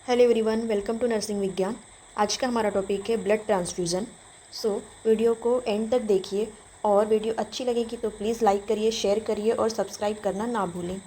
Hello everyone, welcome to nursing विज्ञान। आज का हमारा टॉपिक है ब्लड ट्रांसफ्यूज़न। वीडियो को एंड तक देखिए और वीडियो अच्छी लगेगी तो प्लीज़ लाइक करिए, शेयर करिए और सब्सक्राइब करना ना भूलें।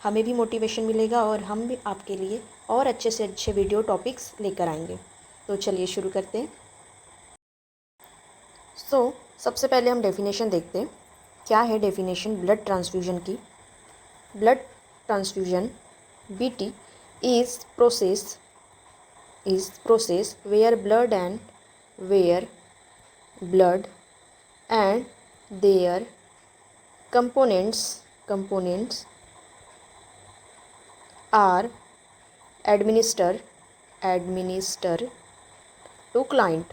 हमें भी मोटिवेशन मिलेगा और हम भी आपके लिए और अच्छे से अच्छे वीडियो टॉपिक्स लेकर आएंगे। तो चलिए शुरू करते हैं। सबसे पहले हम डेफिनेशन देखते हैं। क्या है डेफिनेशन ब्लड ट्रांसफ्यूज़न की? Blood transfusion BT is process where blood and their components are administered to client।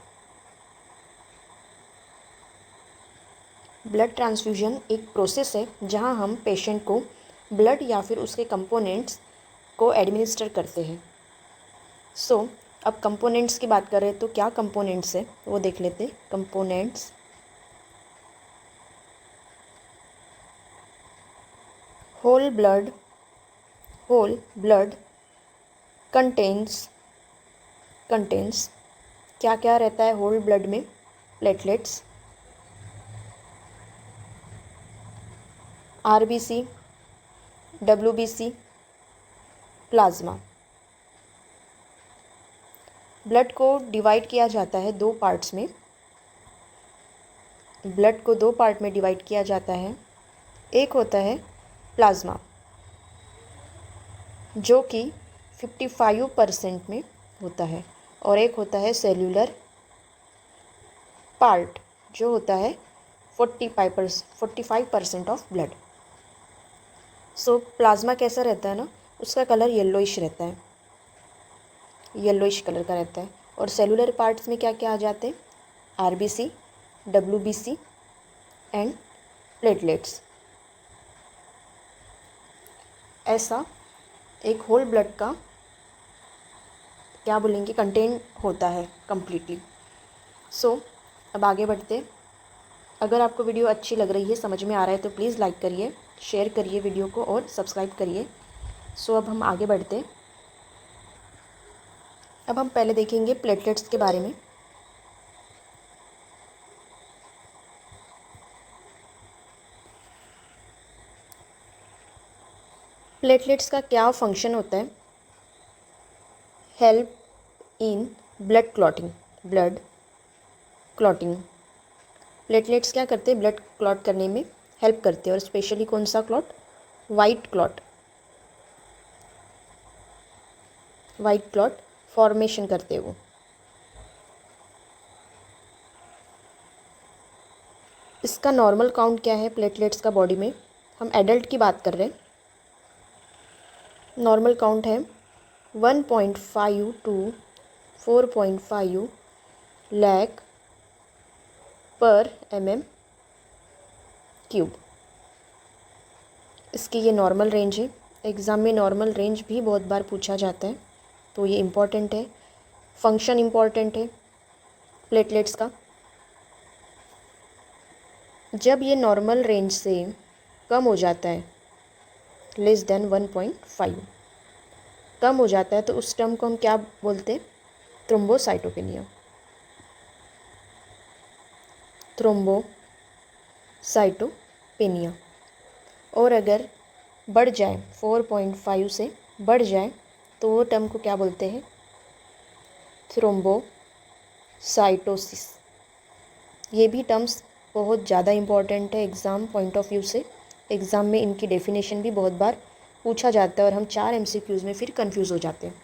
Blood transfusion एक प्रोसेस है जहां हम पेशेंट को ब्लड या फिर उसके कंपोनेंट्स को एडमिनिस्टर करते हैं। अब कंपोनेंट्स की बात करें तो क्या कंपोनेंट्स है वो देख लेते हैं। कंपोनेंट्स होल ब्लड कंटेन्स क्या क्या रहता है होल ब्लड में? Platelets, RBC, WBC, plasma. Blood को डिवाइड किया जाता है दो पार्ट्स में। ब्लड को दो पार्ट में डिवाइड किया जाता है। एक होता है प्लाज्मा जो कि 55% में होता है और एक होता है सेल्यूलर पार्ट जो होता है 45% ऑफ ब्लड। प्लाज्मा कैसा रहता है ना, उसका कलर येलोइश रहता है, येलोइश कलर का रहता है। और सेलुलर पार्ट्स में क्या क्या आ जाते हैं? RBC, WBC and platelets. ऐसा एक होल ब्लड का क्या बोलेंगे कंटेंट होता है कम्प्लीटली। अब आगे बढ़ते। अगर आपको वीडियो अच्छी लग रही है, समझ में आ रहा है तो प्लीज़ लाइक करिए, शेयर करिए वीडियो को और सब्सक्राइब करिए। अब हम आगे बढ़ते। अब हम पहले देखेंगे प्लेटलेट्स के बारे में। प्लेटलेट्स का क्या फंक्शन होता है? Help in blood clotting. Platelets क्या करते हैं? ब्लड क्लॉट करने में हेल्प करते हैं। और स्पेशली कौन सा क्लॉट? वाइट क्लॉट फॉर्मेशन करते हैं वो। इसका नॉर्मल काउंट क्या है प्लेटलेट्स का बॉडी में? हम एडल्ट की बात कर रहे हैं। नॉर्मल काउंट है 1.5 to 4.5 लाख पर mm³ इसकी ये नॉर्मल रेंज है। एग्ज़ाम में नॉर्मल रेंज भी बहुत बार पूछा जाता है, तो ये इम्पॉर्टेंट है। फंक्शन इम्पॉर्टेंट है प्लेटलेट्स का। जब ये नॉर्मल रेंज से कम हो जाता है, लेस देन 1.5 कम हो जाता है, तो उस टर्म को हम क्या बोलते हैं? थ्रोम्बोसाइटोपेनिया। और अगर बढ़ जाए 4.5 से बढ़ जाए तो वो टर्म को क्या बोलते हैं? थ्रोम्बोसाइटोसिस। ये भी टर्म्स बहुत ज़्यादा इम्पॉर्टेंट है एग्ज़ाम पॉइंट ऑफ व्यू से। एग्ज़ाम में इनकी डेफिनेशन भी बहुत बार पूछा जाता है और हम 4 MCQs में फिर कंफ्यूज हो जाते हैं।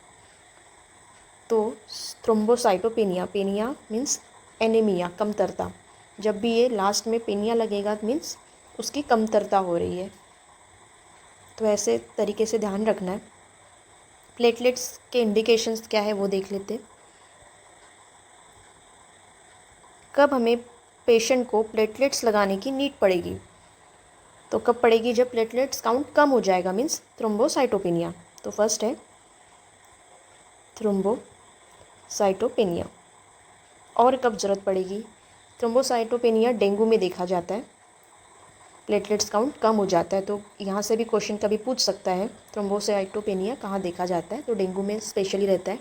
तो थ्रोम्बोसाइटोपेनिया, पेनिया मीन्स एनीमिया, कमतरता। जब भी ये लास्ट में पेनिया लगेगा मीन्स उसकी कमतरता हो रही है, तो ऐसे तरीके से ध्यान रखना है। प्लेटलेट्स के इंडिकेशंस क्या है वो देख लेते हैं। कब हमें पेशेंट को प्लेटलेट्स लगाने की नीड पड़ेगी? तो कब पड़ेगी? जब प्लेटलेट्स काउंट कम हो जाएगा, मीन्स थ्रोम्बोसाइटोपेनिया। तो फर्स्ट है थ्रोम्बोसाइटोपेनिया। और कब ज़रूरत पड़ेगी? थ्रोम्बोसाइटोपेनिया डेंगू में देखा जाता है। प्लेटलेट्स काउंट कम हो जाता है। तो यहाँ से भी क्वेश्चन कभी पूछ सकता है थ्रोम्बोसाइटोपेनिया कहाँ देखा जाता है, तो डेंगू में स्पेशली रहता है।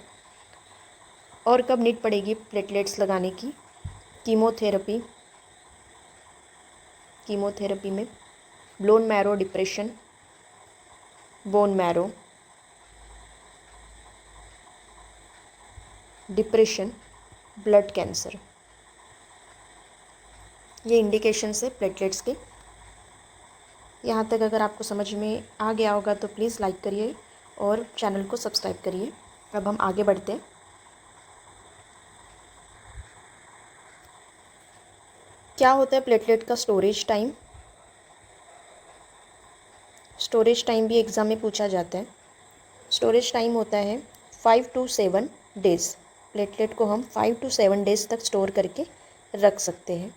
और कब नीड पड़ेगी प्लेटलेट्स लगाने की? कीमोथेरेपी में, bone marrow depression, bone marrow depression, blood cancer, ये इंडिकेशंस है प्लेटलेट्स के। यहाँ तक अगर आपको समझ में आ गया होगा तो प्लीज़ लाइक करिए और चैनल को सब्सक्राइब करिए। अब हम आगे बढ़ते हैं। क्या होता है प्लेटलेट का स्टोरेज टाइम? स्टोरेज टाइम भी एग्ज़ाम में पूछा जाता है। स्टोरेज टाइम होता है 5 to 7 डेज़। प्लेटलेट को हम 5 to 7 डेज़ तक स्टोर करके रख सकते हैं।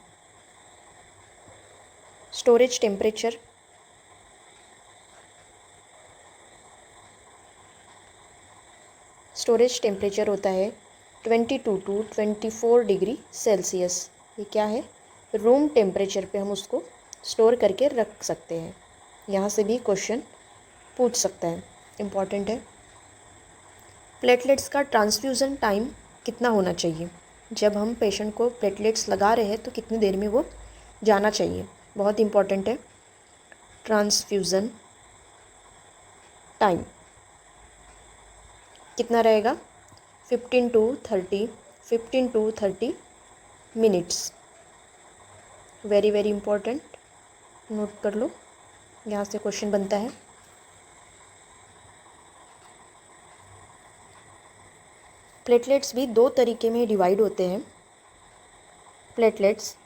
स्टोरेज टेम्परेचर, स्टोरेज टेम्परेचर होता है 22 to 24 डिग्री सेल्सियस। ये क्या है? रूम टेम्परेचर पे हम उसको स्टोर करके रख सकते हैं। यहाँ से भी क्वेश्चन पूछ सकता है, इम्पॉर्टेंट है। प्लेटलेट्स का ट्रांसफ्यूज़न टाइम कितना होना चाहिए? जब हम पेशेंट को प्लेटलेट्स लगा रहे हैं तो कितनी देर में वो जाना चाहिए? बहुत इम्पॉर्टेंट है। ट्रांसफ्यूज़न टाइम कितना रहेगा? 15 to 30 minutes. Very very important, note कर लो, यहाँ से क्वेश्चन बनता है। प्लेटलेट्स भी दो तरीके में डिवाइड होते हैं। प्लेटलेट्स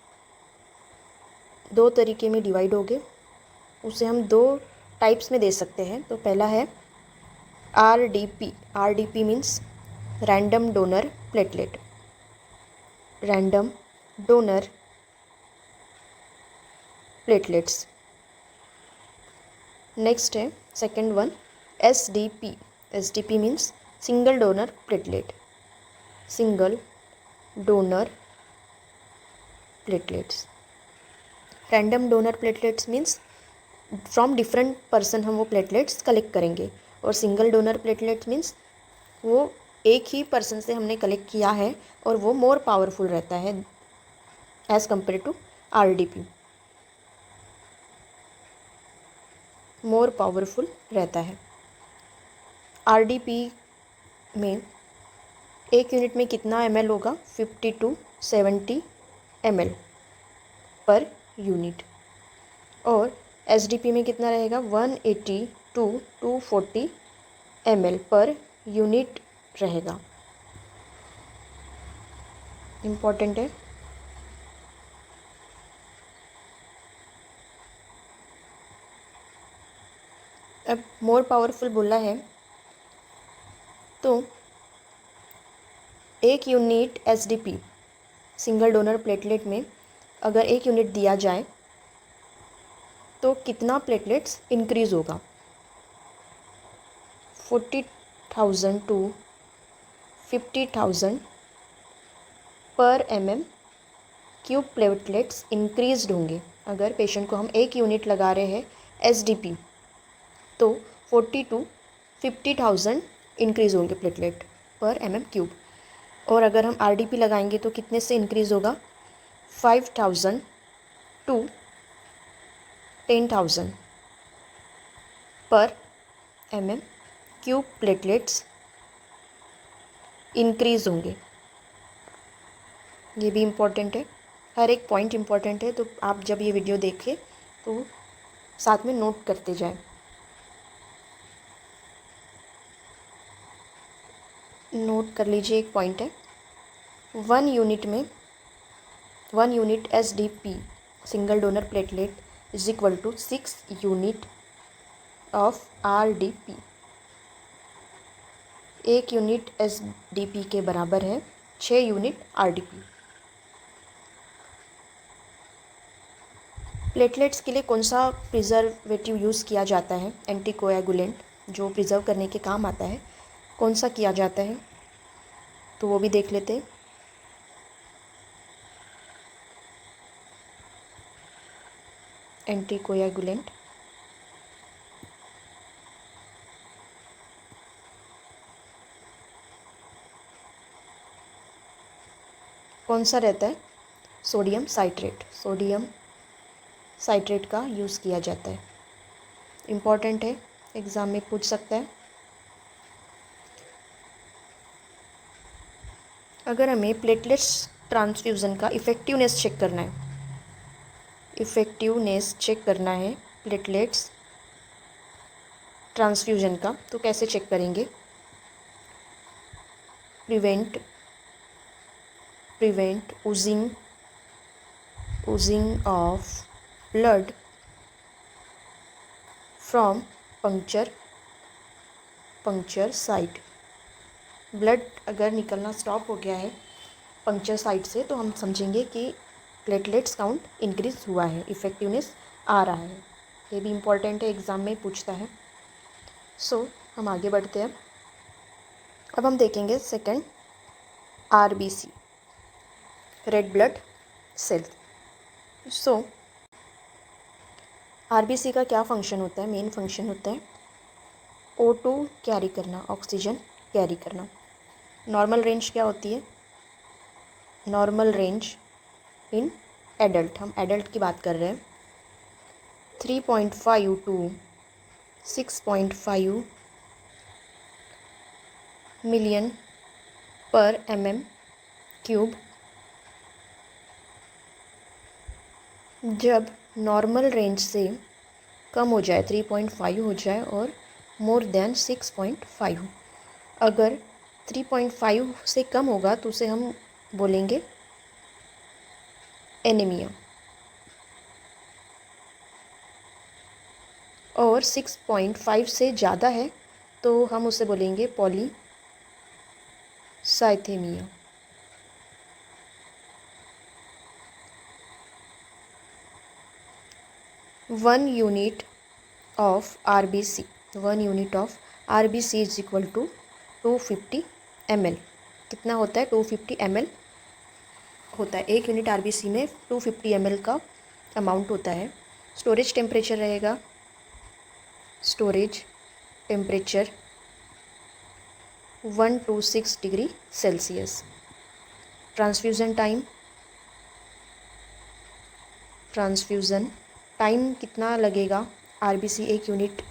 दो तरीके में डिवाइड हो गए, उसे हम दो टाइप्स में दे सकते हैं। तो पहला है RDP। RDP means random donor platelet, random donor platelets. Next है second one SDP। SDP means single donor platelet, single donor platelets. Random donor platelets means from different person हम वो प्लेटलेट्स कलेक्ट करेंगे, और सिंगल डोनर प्लेटलेट्स मीन्स वो एक ही person से हमने collect किया है और वो मोर पावरफुल रहता है as compared to RDP, more powerful रहता है। RDP में एक यूनिट में कितना ml होगा? 50 to 70 ml पर यूनिट। और SDP में कितना रहेगा? 180 to 240 ml पर यूनिट रहेगा। इम्पॉर्टेंट है। अब मोर पावरफुल बोला है तो एक यूनिट SDP सिंगल डोनर प्लेटलेट में अगर एक यूनिट दिया जाए तो कितना प्लेटलेट्स इंक्रीज़ होगा? 40,000 to 50,000 पर mm³ प्लेटलेट्स इंक्रीज्ड होंगे। अगर पेशेंट को हम एक यूनिट लगा रहे हैं SDP तो 40 to 50,000 इंक्रीज़ होंगे प्लेटलेट पर mm³। और अगर हम RDP लगाएंगे तो कितने से इंक्रीज़ होगा? 5,000 to 10,000 पर mm³ प्लेटलेट्स इंक्रीज़ होंगे। ये भी इम्पॉर्टेंट है, हर एक पॉइंट इम्पॉर्टेंट है, तो आप जब ये वीडियो देखें तो साथ में नोट करते जाएं। नोट कर लीजिए, एक पॉइंट है, 1 unit SDP single donor platelet is equal to 6 unit of RDP। एक यूनिट SDP के बराबर है 6 यूनिट RDP। प्लेटलेट्स के लिए कौन सा प्रिजर्वेटिव यूज़ किया जाता है? एंटीकोएगुलेंट जो प्रिजर्व करने के काम आता है, कौन सा किया जाता है? तो वो भी देख लेते हैं। एंटीकोयागुलेंट। कौन सा रहता है? Sodium citrate. सोडियम साइट्रेट का यूज़ किया जाता है। इम्पॉर्टेंट है, एग्ज़ाम में पूछ सकता है। अगर हमें प्लेटलेट्स ट्रांसफ्यूज़न का इफ़ेक्टिवनेस चेक करना है, प्लेटलेट्स ट्रांसफ्यूज़न का, तो कैसे चेक करेंगे? Prevent oozing of blood from puncture site. Blood अगर निकलना स्टॉप हो गया है पंक्चर साइट से, तो हम समझेंगे कि प्लेटलेट्स काउंट इंक्रीज़ हुआ है, इफ़ेक्टिवनेस आ रहा है। ये भी इम्पॉर्टेंट है, एग्ज़ाम में पूछता है। हम आगे बढ़ते हैं। अब हम देखेंगे second, RBC, red blood cell. RBC का क्या फंक्शन होता है? मेन फंक्शन होता है O2 कैरी करना, ऑक्सीजन कैरी करना। नॉर्मल रेंज क्या होती है? नॉर्मल रेंज इन एडल्ट, हम एडल्ट की बात कर रहे हैं, 3.5 to 6.5 मिलियन पर mm³। जब नॉर्मल रेंज से कम हो जाए, 3.5 हो जाए और मोर देन 6.5, अगर 3.5 से कम होगा तो उसे हम बोलेंगे एनीमिया, और 6.5 से ज़्यादा है तो हम उसे बोलेंगे polycythaemia. One unit of RBC is equal to 250 ml। कितना होता है? 250 ml होता है। एक यूनिट RBC में 250 ml का अमाउंट होता है। स्टोरेज टेम्परेचर रहेगा, 126 डिग्री सेल्सियस। ट्रांसफ्यूज़न टाइम कितना लगेगा RBC एक यूनिट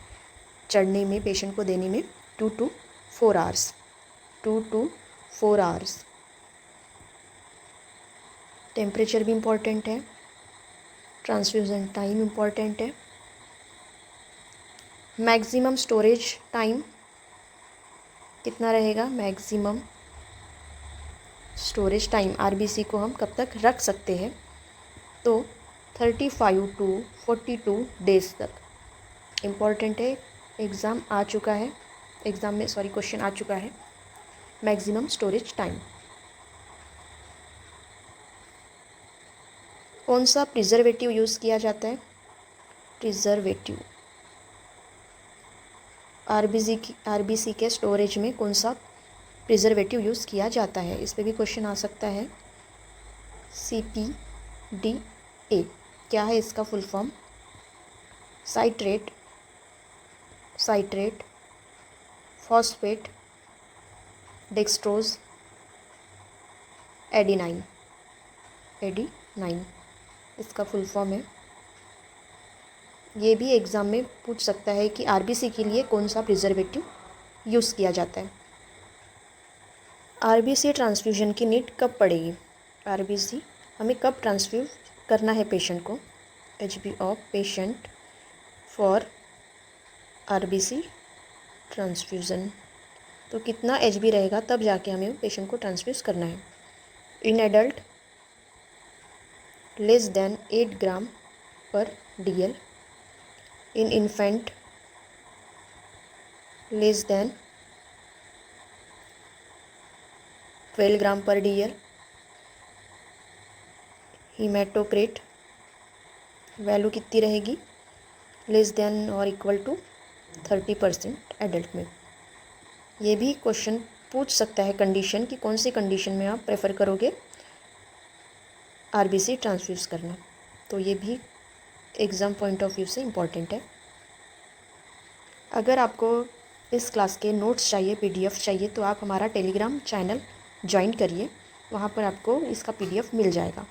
चढ़ने में, पेशेंट को देने में? 2 to 4 आवर्स। टेम्परेचर भी इम्पॉर्टेंट है, ट्रांसफ्यूज़न टाइम इम्पॉर्टेंट है। मैक्सिमम स्टोरेज टाइम कितना रहेगा? मैक्सिमम स्टोरेज टाइम RBC को हम कब तक रख सकते हैं? तो 35 to 42 डेज़ तक। इम्पॉर्टेंट है, क्वेश्चन आ चुका है। Maximum storage time. कौन सा प्रिजर्वेटिव यूज़ किया जाता है? प्रिजर्वेटिव RBC के स्टोरेज में कौन सा प्रिजर्वेटिव यूज़ किया जाता है? इस पर भी क्वेश्चन आ सकता है। CPDA क्या है इसका full form? Citrate phosphate dextrose adenine इसका फुल फॉर्म है। ये भी एग्ज़ाम में पूछ सकता है कि RBC के लिए कौन सा प्रिजर्वेटिव यूज़ किया जाता है। RBC ट्रांसफ्यूजन की नीड कब पड़ेगी? RBC हमें कब ट्रांसफ्यूज करना है पेशेंट को? HB of patient for RBC transfusion, तो कितना HB रहेगा तब जाके हमें पेशेंट को ट्रांसफ्यूज़ करना है। इन एडल्ट लेस देन 8 ग्राम पर DL, इन इन्फेंट लेस देन 12 ग्राम पर DL। हीमेटोक्रेट वैल्यू कितनी रहेगी? लेस देन और इक्वल टू 30% एडल्ट में। ये भी क्वेश्चन पूछ सकता है कंडीशन, कि कौन सी कंडीशन में आप प्रेफर करोगे RBC ट्रांसफ्यूज़ करना। तो ये भी एग्ज़ाम पॉइंट ऑफ व्यू से इम्पॉर्टेंट है। अगर आपको इस क्लास के नोट्स चाहिए, पीडीएफ चाहिए, तो आप हमारा टेलीग्राम चैनल ज्वाइन करिए, वहाँ पर आपको इसका पीडीएफ मिल जाएगा।